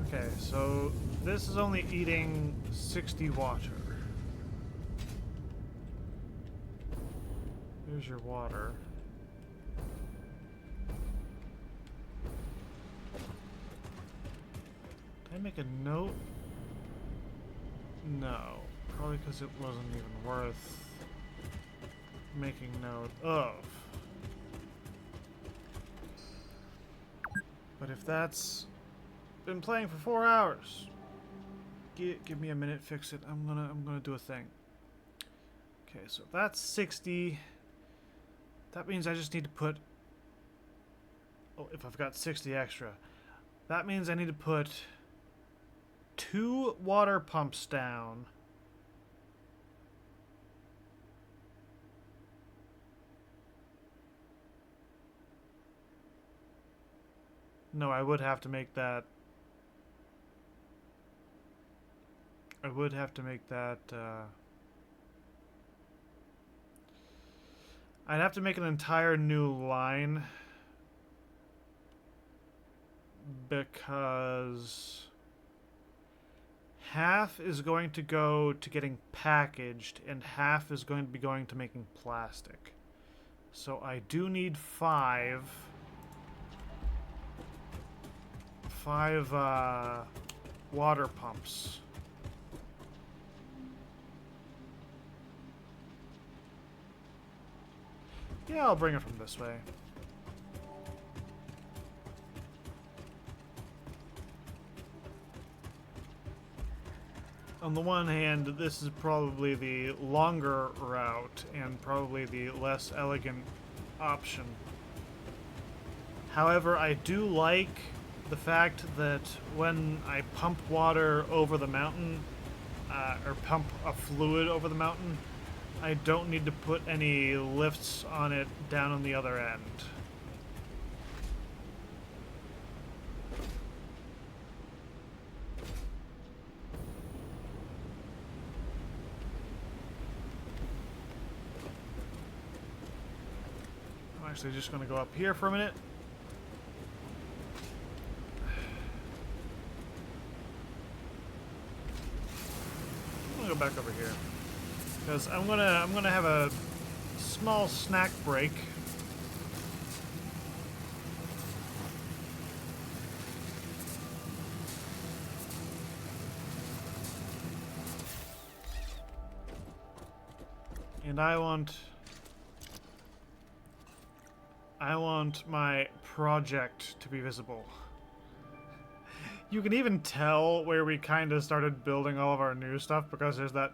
Okay, so this is only eating 60 water. Here's your water. Did I make a note? No. Probably because it wasn't even worth making note of. But if that's been playing for 4 hours, give me a minute, fix it. I'm gonna do a thing. Okay, so that's 60. That means I just need to put. Oh, if I've got 60 extra, that means I need to put 2 water pumps down. No, I would have to make that. I would have to make that. I'd have to make an entire new line because half is going to go to getting packaged and half is going to be going to making plastic. So I do need 5 water pumps. Yeah, I'll bring it from this way. On the one hand, this is probably the longer route and probably the less elegant option. However, I do like the fact that when I pump water over the mountain, or pump a fluid over the mountain, I don't need to put any lifts on it down on the other end. I'm actually just going to go up here for a minute. I'm going to go back over here. Because I'm gonna have a small snack break. And I want my project to be visible. You can even tell where we kind of started building all of our new stuff because there's that.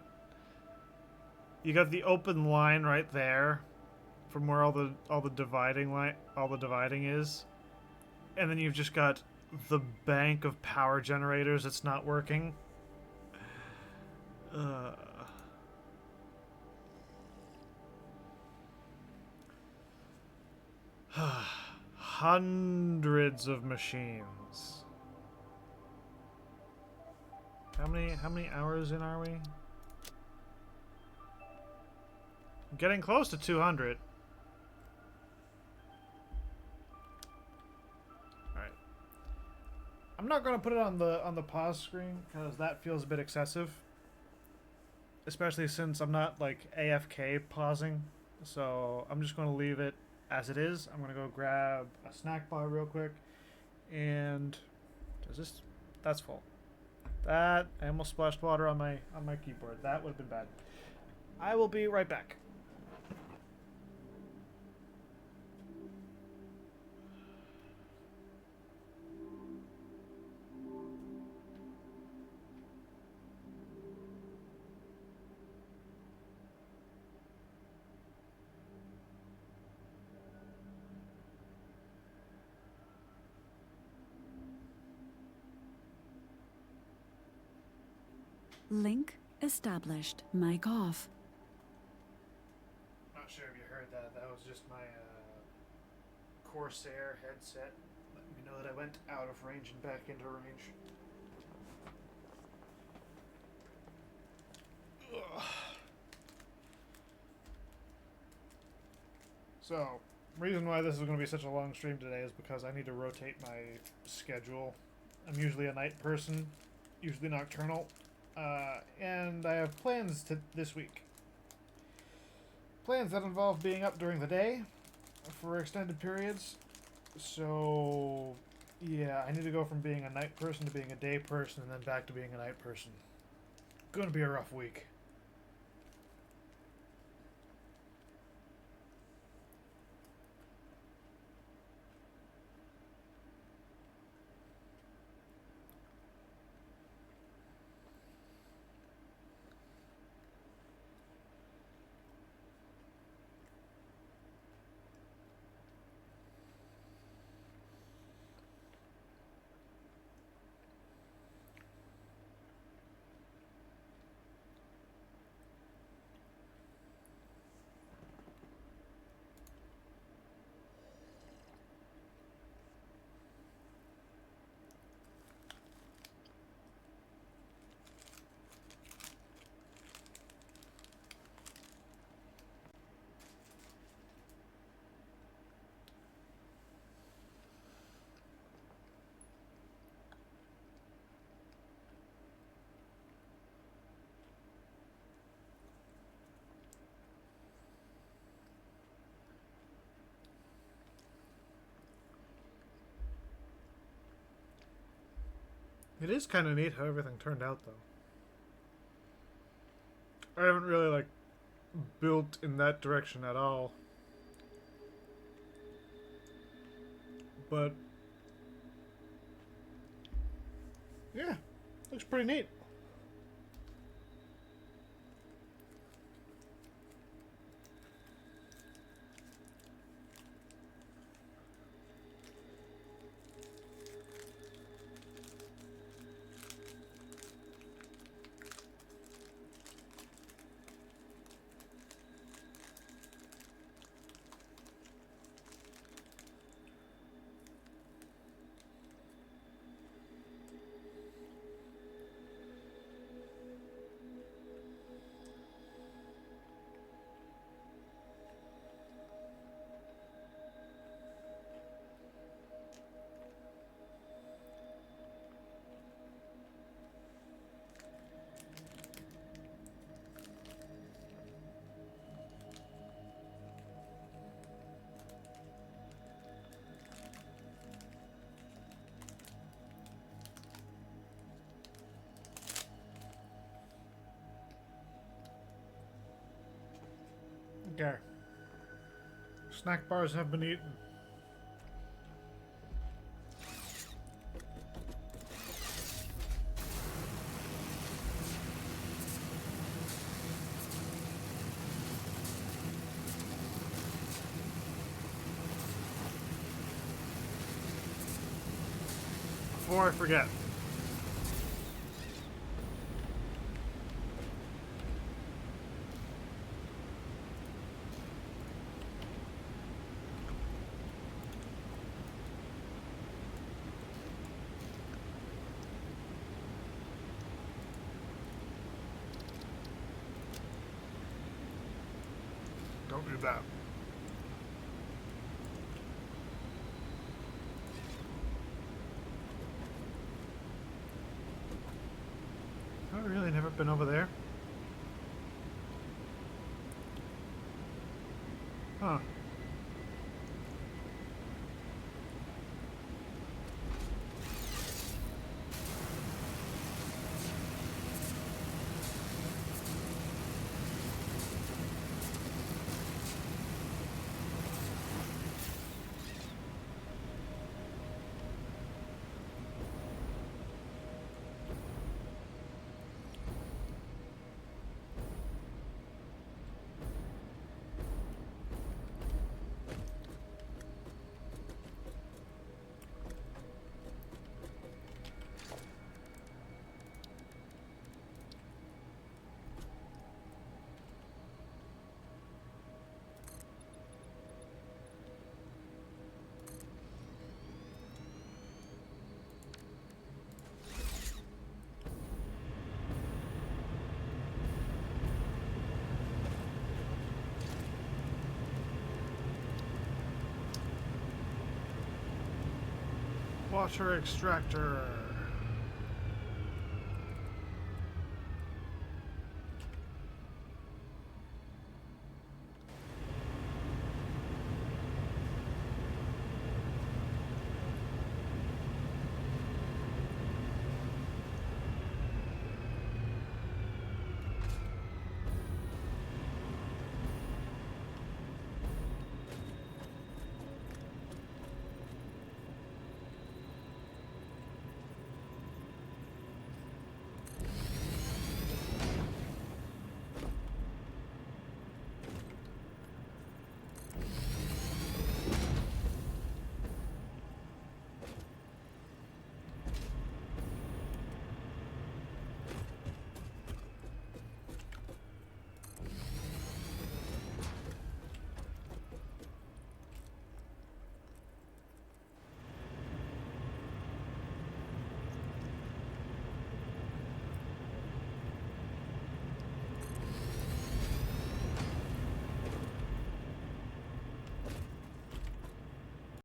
You got the open line right there, from where all the dividing is, and then you've just got the bank of power generators that's not working. Hundreds of machines. How many hours in are we? Getting close to 200. Alright. I'm not going to put it on the pause screen because that feels a bit excessive. Especially since I'm not like AFK pausing. So I'm just going to leave it as it is. I'm going to go grab a snack bar real quick. And that's full. That I almost splashed water on my keyboard. That would have been bad. I will be right back. Link established. Mic off. Not sure if you heard that. That was just my Corsair headset. Let me know that I went out of range and back into range. Ugh. So, reason why this is going to be such a long stream today is because I need to rotate my schedule. I'm usually a night person, usually nocturnal. And I have plans this week. plans that involve being up during the day for extended periods. So, yeah, I need to go from being a night person to being a day person and then back to being a night person. Gonna be a rough week. It is kind of neat how everything turned out, though. I haven't really, like, built in that direction at all. But, yeah, looks pretty neat. Okay. Snack bars have been eaten. Before I forget. Don't do that. I've really never been over there. Huh. Water extractor.